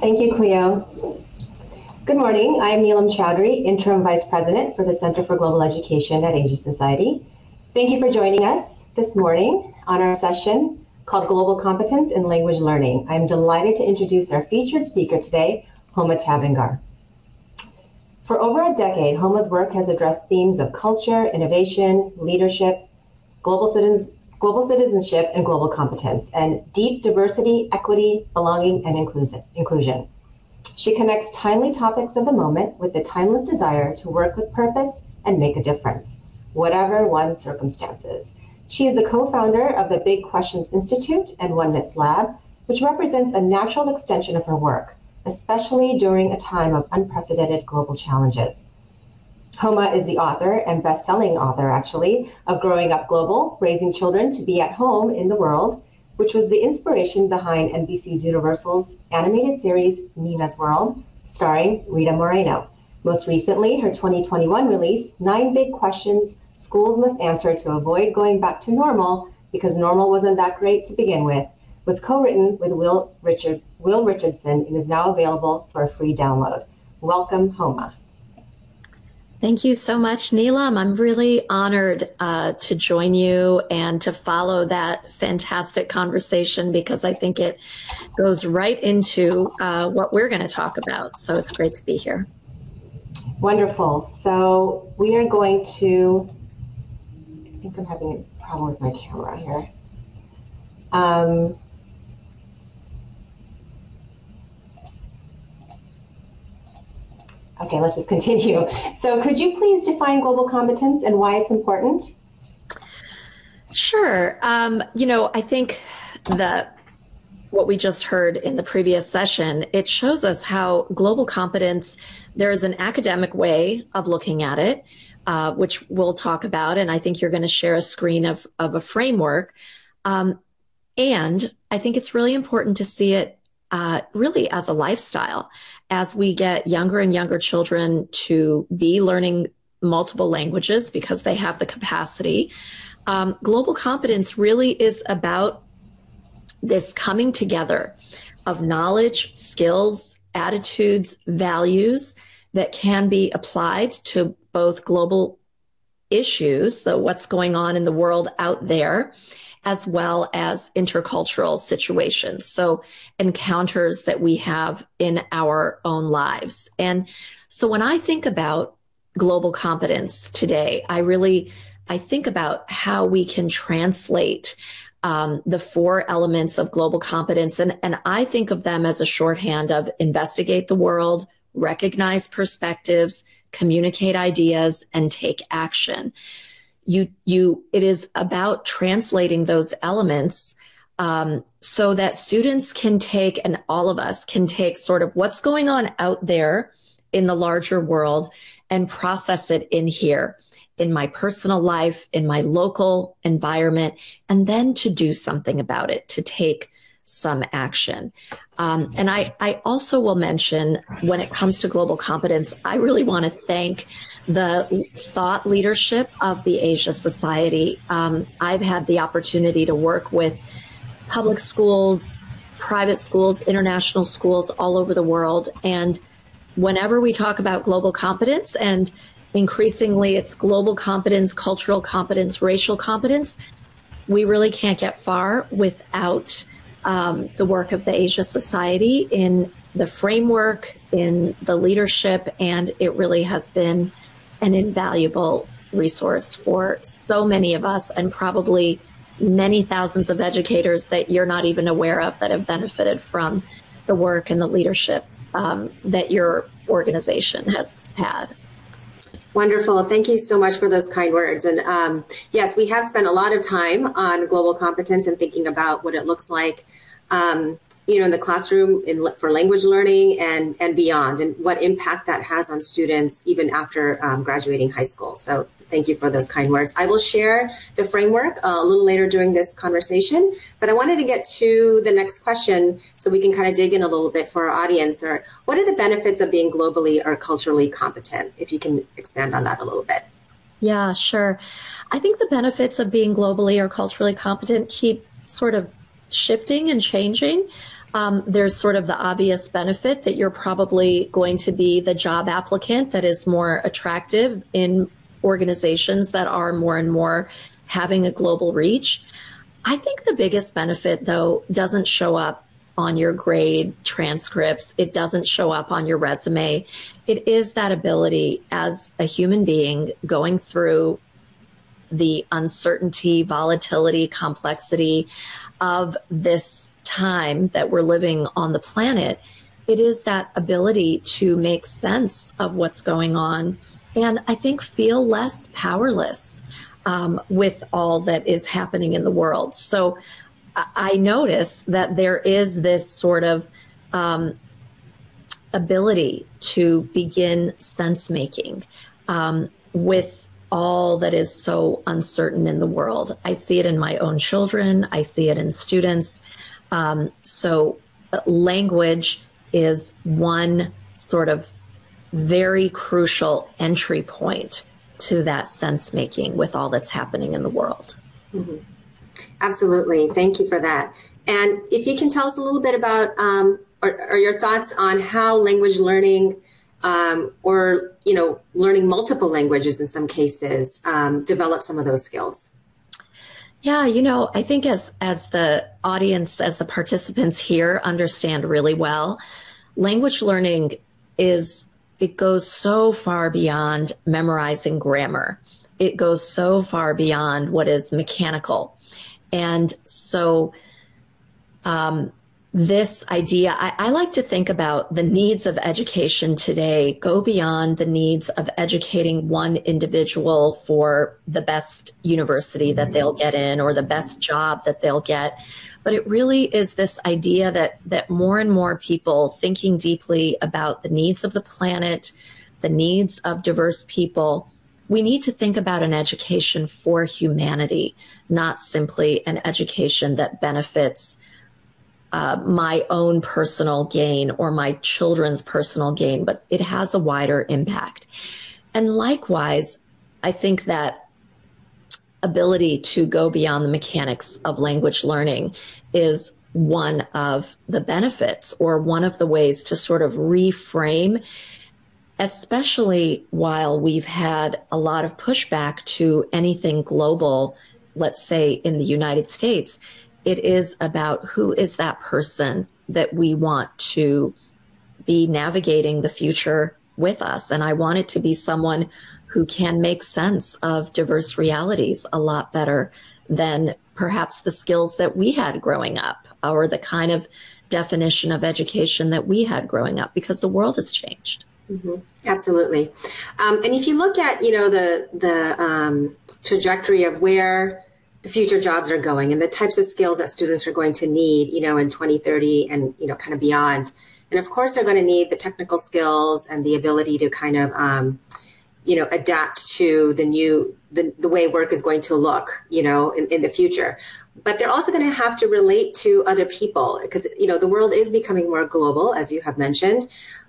Thank you, Cleo. Good morning. I am Neelam Chowdhury, Interim Vice President for the Center for Global Education at Asia Society. Thank you for joining us this morning on our session called Global Competence in Language Learning. I'm delighted to introduce our featured speaker today, Homa Tavangar. For over a decade, Homa's work has addressed themes of culture, innovation, leadership, global citizenship, and global competence, and deep diversity, equity, belonging, and inclusion. She connects timely topics of the moment with the timeless desire to work with purpose and make a difference, whatever one's circumstances. She is the co-founder of the Big Questions Institute and Oneness Lab, which represents a natural extension of her work, especially during a time of unprecedented global challenges. Homa is the author and best-selling author, actually, of Growing Up Global, Raising Children to Be at Home in the World, which was the inspiration behind NBC's Universal's animated series, Nina's World, starring Rita Moreno. Most recently, her 2021 release, 9 Big Questions Schools Must Answer to Avoid Going Back to Normal Because Normal Wasn't That Great to Begin With, was co-written with Will Richardson and is now available for a free download. Welcome, Homa. Thank you so much, Neelam. I'm really honored to join you and to follow that fantastic conversation because I think it goes right into what we're going to talk about. So it's great to be here. Wonderful. So we are going to, I think I'm having a problem with my camera here. Okay, let's just continue. So could you please define global competence and why it's important? Sure. I think that what we just heard in the previous session, it shows us how global competence, there is an academic way of looking at it, which we'll talk about. And I think you're going to share a screen of a framework. And I think it's really important to see it really as a lifestyle. As we get younger and younger children to be learning multiple languages because they have the capacity, global competence really is about this coming together of knowledge, skills, attitudes, values that can be applied to both global issues, so what's going on in the world out there, as well as intercultural situations. So encounters that we have in our own lives. And so when I think about global competence today, I think about how we can translate the 4 elements of global competence. And I think of them as a shorthand of investigate the world, recognize perspectives, communicate ideas, and take action. It is about translating those elements so that students can take, and all of us can take sort of what's going on out there in the larger world and process it in here, in my personal life, in my local environment, and then to do something about it, to take some action. And I also will mention, when it comes to global competence, I really want to thank the thought leadership of the Asia Society. I've had the opportunity to work with public schools, private schools, international schools all over the world. And whenever we talk about global competence, and increasingly it's global competence, cultural competence, racial competence, we really can't get far without the work of the Asia Society in the framework, in the leadership, and it really has been an invaluable resource for so many of us, and probably many thousands of educators that you're not even aware of that have benefited from the work and the leadership that your organization has had. Wonderful. Thank you so much for those kind words. And yes, we have spent a lot of time on global competence and thinking about what it looks like in the classroom for language learning and beyond, and what impact that has on students even after graduating high school. So thank you for those kind words. I will share the framework a little later during this conversation, but I wanted to get to the next question so we can kind of dig in a little bit for our audience. Or what are the benefits of being globally or culturally competent? If you can expand on that a little bit. Yeah, sure. I think the benefits of being globally or culturally competent keep sort of shifting and changing. There's sort of the obvious benefit that you're probably going to be the job applicant that is more attractive in organizations that are more and more having a global reach. I think the biggest benefit, though, doesn't show up on your grade transcripts. It doesn't show up on your resume. It is that ability as a human being going through the uncertainty, volatility, complexity of this time that we're living on the planet. It is that ability to make sense of what's going on and I think feel less powerless with all that is happening in the world. So I notice that there is this sort of ability to begin sense making with all that is so uncertain in the world. I see it in my own children. I see it in students. So language is one sort of very crucial entry point to that sense making with all that's happening in the world. Mm-hmm. Absolutely. Thank you for that. And if you can tell us a little bit about or your thoughts on how language learning or, you know, learning multiple languages in some cases develop some of those skills. Yeah, you know, I think as the audience, as the participants here understand really well, language learning it goes so far beyond memorizing grammar. It goes so far beyond what is mechanical. And so this idea, I like to think about the needs of education today go beyond the needs of educating one individual for the best university that they'll get in or the best job that they'll get. But it really is this idea that more and more people thinking deeply about the needs of the planet, the needs of diverse people, we need to think about an education for humanity, not simply an education that benefits my own personal gain or my children's personal gain, but it has a wider impact. And likewise, I think that ability to go beyond the mechanics of language learning is one of the benefits or one of the ways to sort of reframe, especially while we've had a lot of pushback to anything global, let's say in the United States. It is about who is that person that we want to be navigating the future with us. And I want it to be someone who can make sense of diverse realities a lot better than perhaps the skills that we had growing up or the kind of definition of education that we had growing up, because the world has changed. Mm-hmm. Absolutely. And if you look at, you know, the trajectory of where the future jobs are going and the types of skills that students are going to need, you know, in 2030 and, you know, kind of beyond. And of course, they're going to need the technical skills and the ability to kind of, you know, adapt to the way work is going to look, you know, in the future. But they're also going to have to relate to other people because, you know, the world is becoming more global, as you have mentioned.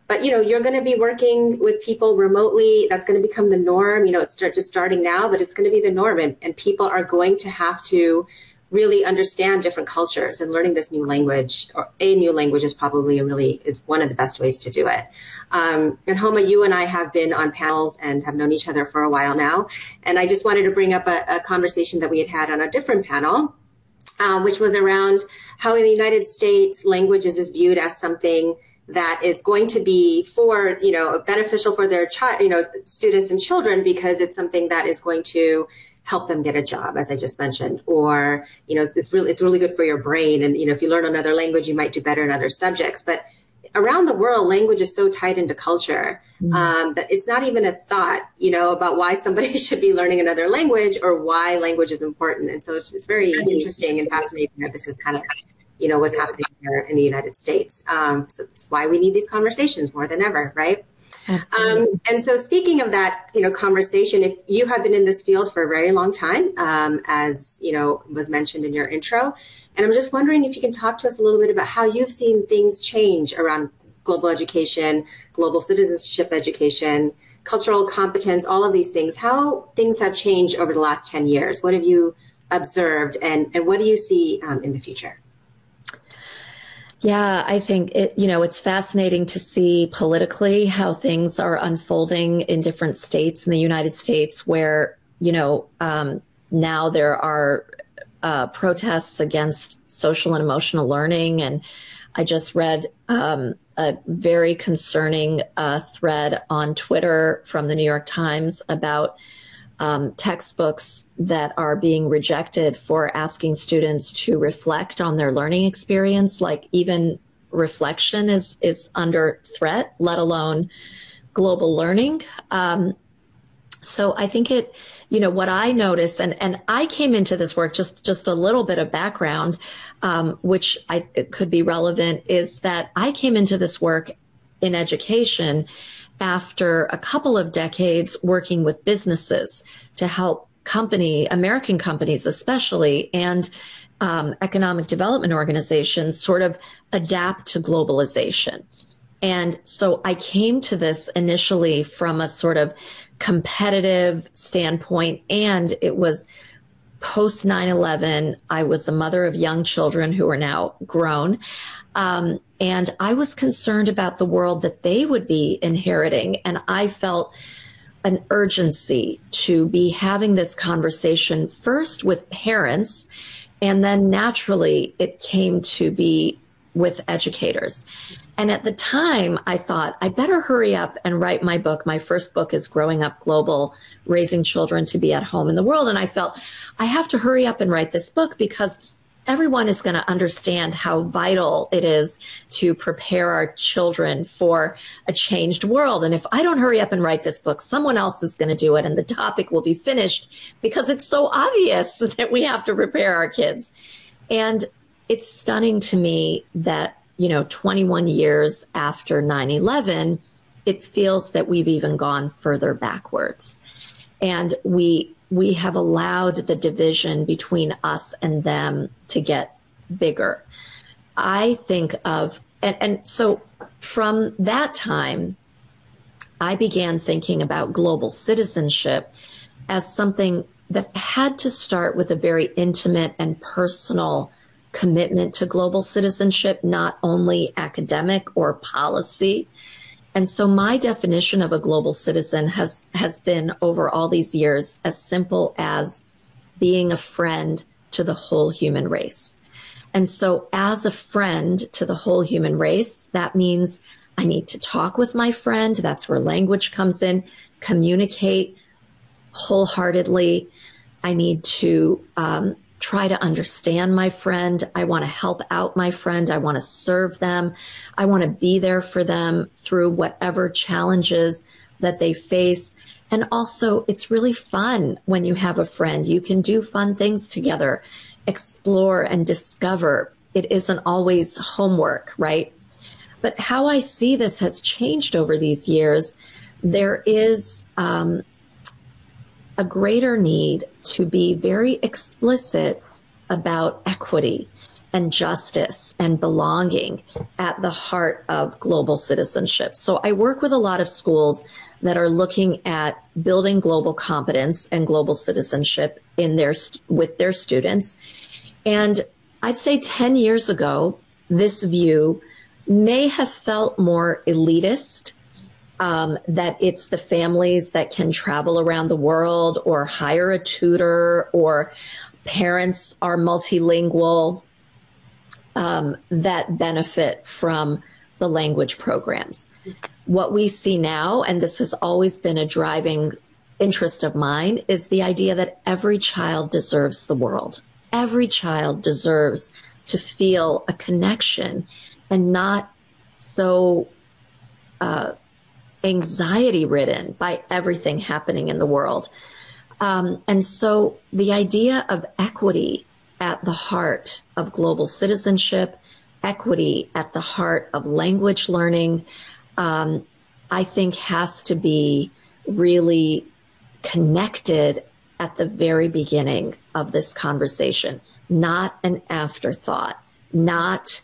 But, you know, you're going to be working with people remotely. That's going to become the norm. You know, it's just starting now, but it's going to be the norm. And people are going to have to really understand different cultures, and learning this new language or a new language is probably is one of the best ways to do it. And Homa, you and I have been on panels and have known each other for a while now. And I just wanted to bring up a conversation that we had on a different panel, which was around how in the United States, languages is viewed as something that is going to be for, you know, beneficial for their students and children, because it's something that is going to help them get a job, as I just mentioned, or, you know, it's really good for your brain. And, you know, if you learn another language, you might do better in other subjects. But around the world, language is so tied into culture that it's not even a thought, you know, about why somebody should be learning another language or why language is important. And so it's very interesting and fascinating that this is kind of, you know, what's happening here in the United States. So that's why we need these conversations more than ever, right? And so speaking of that, you know, conversation, if you have been in this field for a very long time, as, you know, was mentioned in your intro, and I'm just wondering if you can talk to us a little bit about how you've seen things change around global education, global citizenship education, cultural competence, all of these things, how things have changed over the last 10 years. What have you observed and what do you see in the future? Yeah, I think it's fascinating to see politically how things are unfolding in different states in the United States where, now there are protests against social and emotional learning. And I just read a very concerning thread on Twitter from the New York Times about textbooks that are being rejected for asking students to reflect on their learning experience. Like even reflection is under threat, let alone global learning. So I think what I noticed, and I came into this work, just a little bit of background, which it could be relevant, is that I came into this work in education after a couple of decades working with businesses to help American companies especially, and economic development organizations sort of adapt to globalization. And so I came to this initially from a sort of competitive standpoint, and it was post 9/11. I was a mother of young children who are now grown. And I was concerned about the world that they would be inheriting. And I felt an urgency to be having this conversation first with parents, and then naturally it came to be with educators. And at the time, I thought, I better hurry up and write my book. My first book is Growing Up Global, Raising Children to Be at Home in the World. And I felt I have to hurry up and write this book because everyone is going to understand how vital it is to prepare our children for a changed world. And if I don't hurry up and write this book, someone else is going to do it, and the topic will be finished because it's so obvious that we have to prepare our kids. And it's stunning to me that 21 years after 9/11, it feels that we've even gone further backwards. And we have allowed the division between us and them to get bigger. I think of, and so from that time, I began thinking about global citizenship as something that had to start with a very intimate and personal commitment to global citizenship, not only academic or policy. And so my definition of a global citizen has been over all these years as simple as being a friend to the whole human race. And so as a friend to the whole human race, that means I need to talk with my friend. That's where language comes in, communicate wholeheartedly. I need to try to understand my friend. I want to help out my friend. I want to serve them. I want to be there for them through whatever challenges that they face. And also, it's really fun when you have a friend. You can do fun things together, explore and discover. It isn't always homework, right? But how I see this has changed over these years. There is a greater need to be very explicit about equity and justice and belonging at the heart of global citizenship. So I work with a lot of schools that are looking at building global competence and global citizenship with their students. And I'd say 10 years ago, this view may have felt more elitist, that it's the families that can travel around the world or hire a tutor, or parents are multilingual, that benefit from the language programs. What we see now, and this has always been a driving interest of mine, is the idea that every child deserves the world. Every child deserves to feel a connection and not so anxiety-ridden by everything happening in the world. And so the idea of equity at the heart of global citizenship, equity at the heart of language learning, I think has to be really connected at the very beginning of this conversation, not an afterthought, not,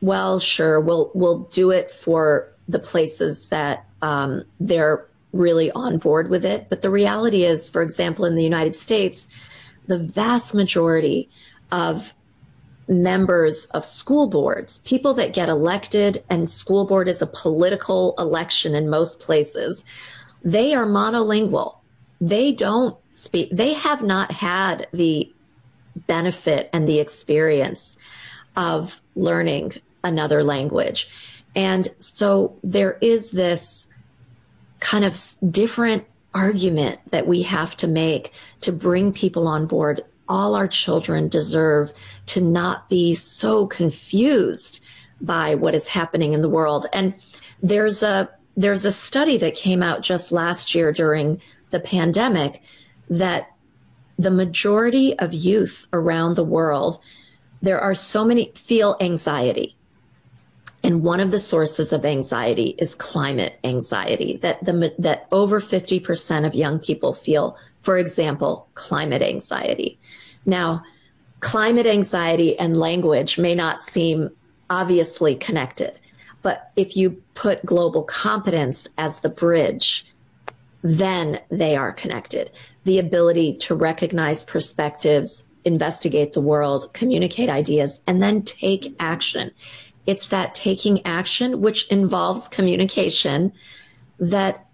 well, sure, we'll do it for the places that they're really on board with it. But the reality is, for example, in the United States, the vast majority of members of school boards, people that get elected, and school board is a political election in most places, they are monolingual. They don't speak, they have not had the benefit and the experience of learning another language. And so there is this kind of different argument that we have to make to bring people on board. All our children deserve to not be so confused by what is happening in the world. And there's a study that came out just last year during the pandemic that the majority of youth around the world, there are so many, feel anxiety. And one of the sources of anxiety is climate anxiety, that over 50% of young people feel, for example, climate anxiety. Now, climate anxiety and language may not seem obviously connected, but if you put global competence as the bridge, then they are connected. The ability to recognize perspectives, investigate the world, communicate ideas, and then take action. It's that taking action, which involves communication, that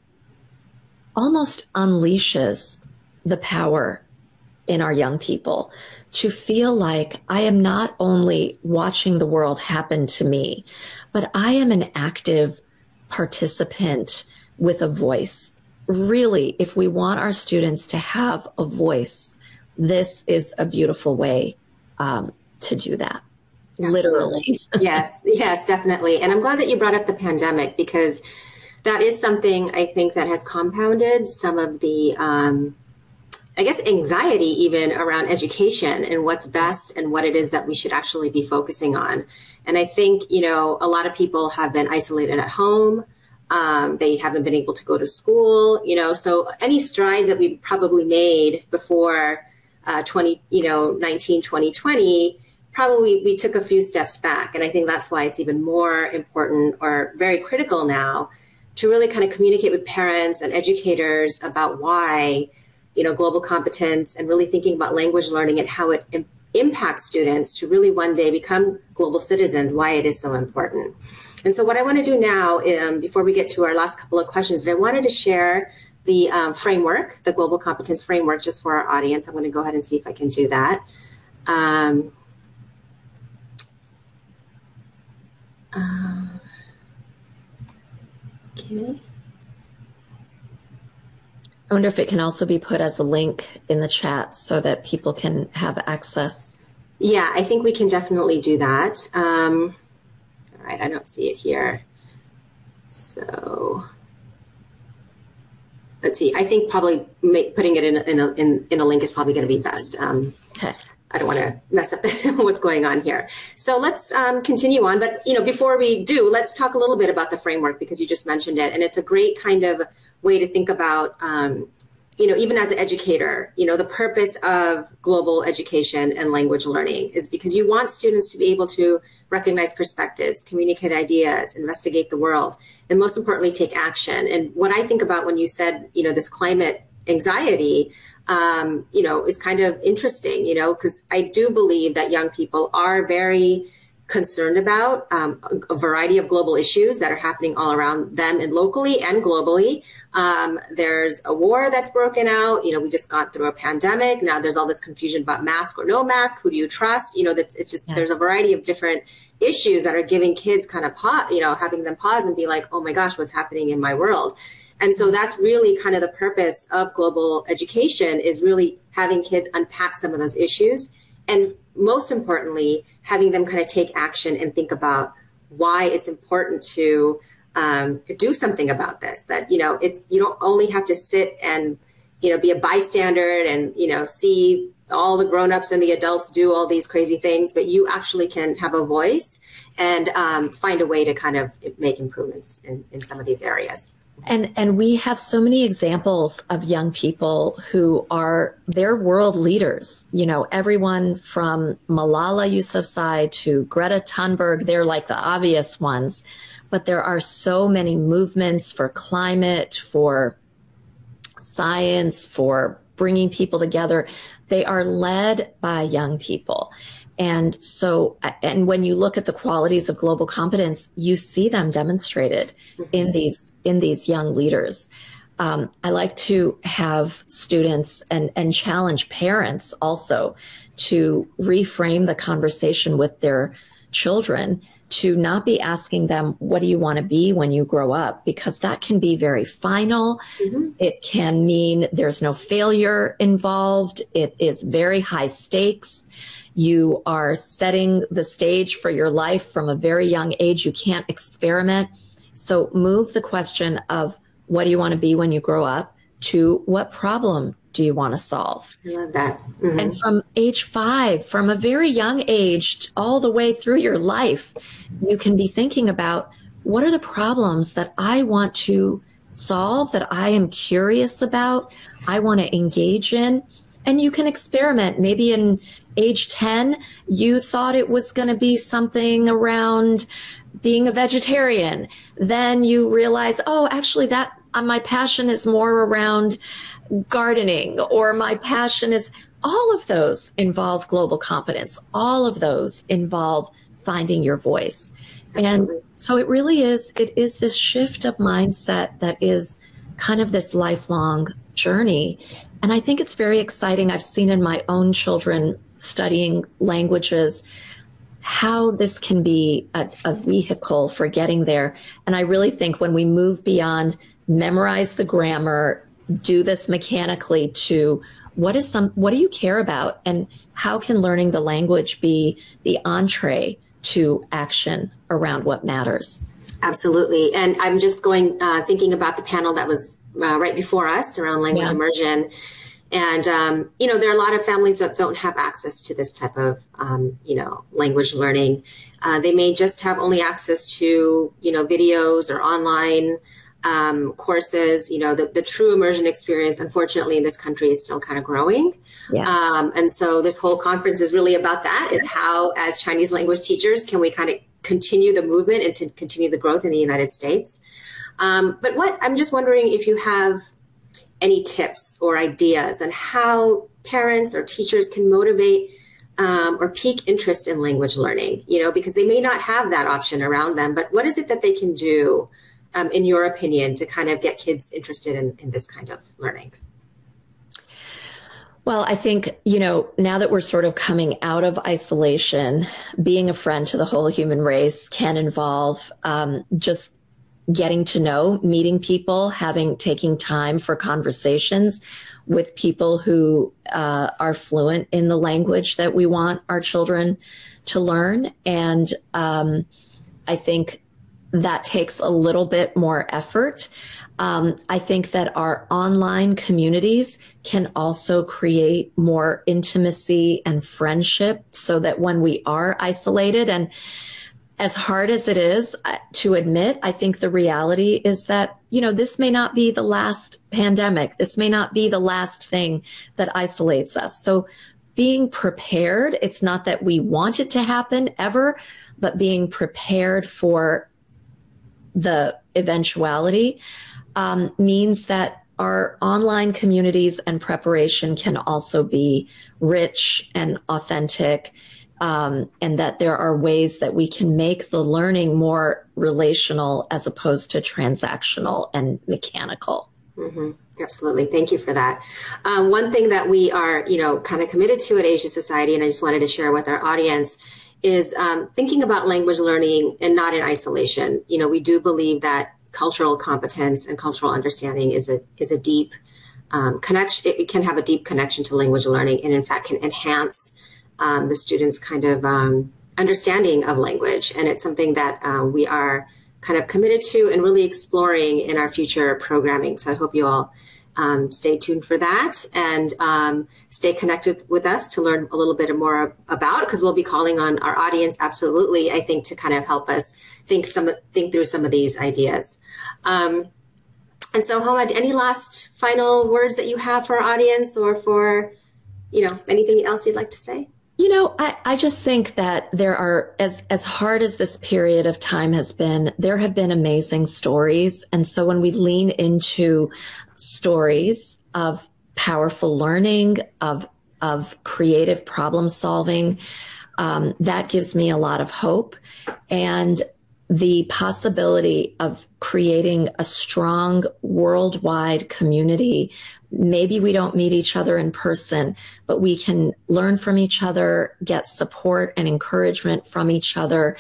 almost unleashes the power in our young people to feel like I am not only watching the world happen to me, but I am an active participant with a voice. Really, if we want our students to have a voice, this is a beautiful way to do that. Literally. Yes, definitely. And I'm glad that you brought up the pandemic, because that is something I think that has compounded some of the, I guess, anxiety even around education and what's best and what it is that we should actually be focusing on. And I think, a lot of people have been isolated at home. They haven't been able to go to school, so any strides that we probably made before 2019, 2020, probably we took a few steps back. And I think that's why it's even more important or very critical now to really kind of communicate with parents and educators about why, global competence and really thinking about language learning and how it impacts students to really one day become global citizens, why it is so important. And so what I want to do now, before we get to our last couple of questions, is I wanted to share the framework, the global competence framework, just for our audience. I'm going to go ahead and see if I can do that. Okay. I wonder if it can also be put as a link in the chat so that people can have access. Yeah, I think we can definitely do that. All right, I don't see it here. So let's see. I think probably putting it in a link is probably going to be best. Okay. I don't want to mess up what's going on here. So let's continue on. But, before we do, let's talk a little bit about the framework, because you just mentioned it. And it's a great kind of way to think about, even as an educator, the purpose of global education and language learning is because you want students to be able to recognize perspectives, communicate ideas, investigate the world, and most importantly, take action. And what I think about when you said, this climate anxiety, is kind of interesting, because I do believe that young people are very concerned about a variety of global issues that are happening all around them, and locally and globally. There's a war that's broken out. We just got through a pandemic. Now there's all this confusion about mask or no mask. Who do you trust? It's just, there's a variety of different issues that are giving kids kind of having them pause and be like, oh my gosh, what's happening in my world? And so that's really kind of the purpose of global education, is really having kids unpack some of those issues. And most importantly, having them kind of take action and think about why it's important to do something about this. That, you don't only have to sit and, be a bystander and, see all the grownups and the adults do all these crazy things, but you actually can have a voice and find a way to kind of make improvements in some of these areas. And we have so many examples of young people who they're world leaders. Everyone from Malala Yousafzai to Greta Thunberg, they're like the obvious ones. But there are so many movements for climate, for science, for bringing people together. They are led by young people. And so, and when you look at the qualities of global competence, you see them demonstrated in these young leaders. I like to have students and challenge parents also to reframe the conversation with their children, to not be asking them, what do you want to be when you grow up? Because that can be very final. It can mean there's no failure involved. It is very high stakes. You are setting the stage for your life from a very young age. You can't experiment. So move the question of what do you want to be when you grow up to what problem do you want to solve? I love that. And from age 5, from a very young age all the way through your life, you can be thinking about what are the problems that I want to solve, that I am curious about, I want to engage in. And you can experiment. Maybe in age 10, you thought it was going to be something around being a vegetarian. Then you realize, oh, actually that my passion is more around gardening, or my passion is, all of those involve global competence. All of those involve finding your voice. Absolutely. And so it really is, it is this shift of mindset that is kind of this lifelong journey. And I think it's very exciting. I've seen in my own children studying languages how this can be a vehicle for getting there. And I really think when we move beyond memorize the grammar, do this mechanically, to what do you care about, and how can learning the language be the entree to action around what matters? Absolutely. And I'm just thinking about the panel that was right before us around language immersion. And, there are a lot of families that don't have access to this type of, language learning. They may just have only access to, videos or online courses. The true immersion experience, unfortunately, in this country is still kind of growing. Yeah. And so this whole conference is really about that, is how, as Chinese language teachers, can we kind of continue the movement and to continue the growth in the United States. But I'm just wondering if you have any tips or ideas on how parents or teachers can motivate or pique interest in language learning, because they may not have that option around them. But what is it that they can do, in your opinion, to kind of get kids interested in this kind of learning? Well, I think, now that we're sort of coming out of isolation, being a friend to the whole human race can involve just getting to know, meeting people, taking time for conversations with people who are fluent in the language that we want our children to learn. And I think that takes a little bit more effort. I think that our online communities can also create more intimacy and friendship, so that when we are isolated, and as hard as it is to admit, I think the reality is that, this may not be the last pandemic. This may not be the last thing that isolates us. So being prepared, it's not that we want it to happen ever, but being prepared for the eventuality means that our online communities and preparation can also be rich and authentic, and that there are ways that we can make the learning more relational as opposed to transactional and mechanical. Mm-hmm. Absolutely. Thank you for that. One thing that we are, kind of committed to at Asia Society, and I just wanted to share with our audience, is thinking about language learning and not in isolation. We do believe that cultural competence and cultural understanding is a deep connection. It can have a deep connection to language learning, and in fact can enhance the students' kind of understanding of language. And it's something that we are kind of committed to and really exploring in our future programming. So I hope you all stay tuned for that, and stay connected with us to learn a little bit more about, because we'll be calling on our audience, absolutely, I think, to kind of help us think through some of these ideas. And so, Hamad, any last final words that you have for our audience, or for, anything else you'd like to say? I just think that there are, as hard as this period of time has been, there have been amazing stories. And so when we lean into stories of powerful learning, of creative problem solving, That gives me a lot of hope. And the possibility of creating a strong worldwide community. Maybe we don't meet each other in person, but we can learn from each other, get support and encouragement from each other,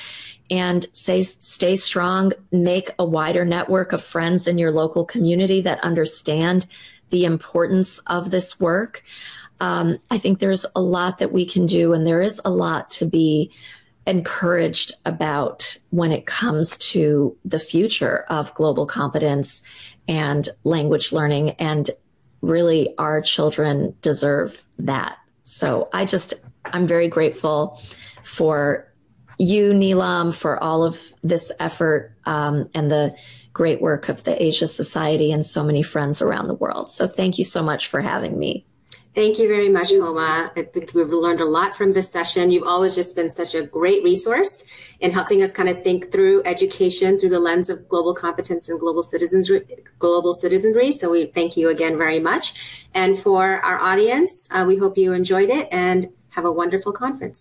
and stay strong, make a wider network of friends in your local community that understand the importance of this work. I think there's a lot that we can do, and there is a lot to be encouraged about when it comes to the future of global competence and language learning. And really, our children deserve that. So I'm very grateful for you, Neelam, for all of this effort and the great work of the Asia Society and so many friends around the world. So thank you so much for having me. Thank you very much, Homa. I think we've learned a lot from this session. You've always just been such a great resource in helping us kind of think through education through the lens of global competence and global citizenry. So we thank you again very much. And for our audience, we hope you enjoyed it and have a wonderful conference.